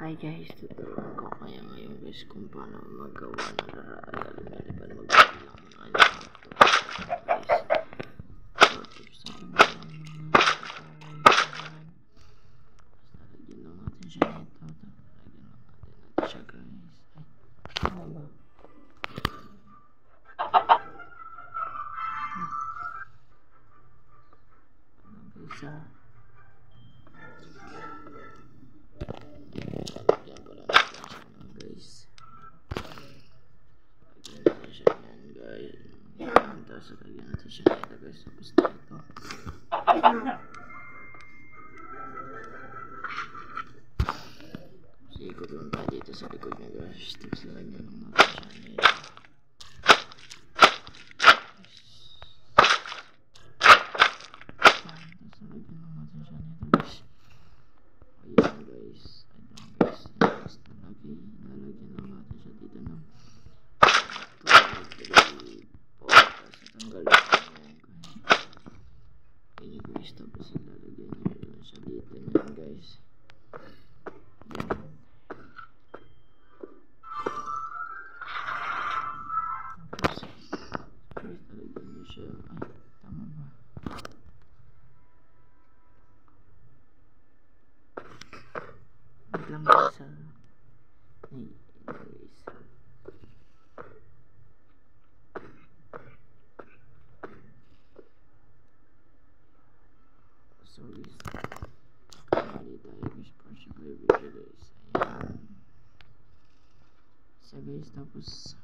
Hi guys, tuturuan ko kaya ngayon guys kung paano magawa ng larangan. Paano magbibilang ng alam ito guys. So tips na bibilang ng larangan. Lalagyan lang natin siya nito. Lalagyan lang natin siya guys. Ay, ano ba? Ano guys tapos lagyan natin siya nito guys, tapos dito tapos ikot lang tayo dito sa likod niya guys, tapos lagyan lang natin siya nito, tapos lagyan lang natin siya nito guys. Ayan guys, tapos lalagyan lang natin siya dito ng 2, 3, 4, tapos natanggal ini guys, tapos ilalagyan nyo lang siya dito nyan guys. Yan. Tapos guys, lalagyan nyo siya, ay tama ba? Wait lang guys ha. Ay, guys. So guys, kamali tayo guys, partial video guys. Ayan. So guys, tapos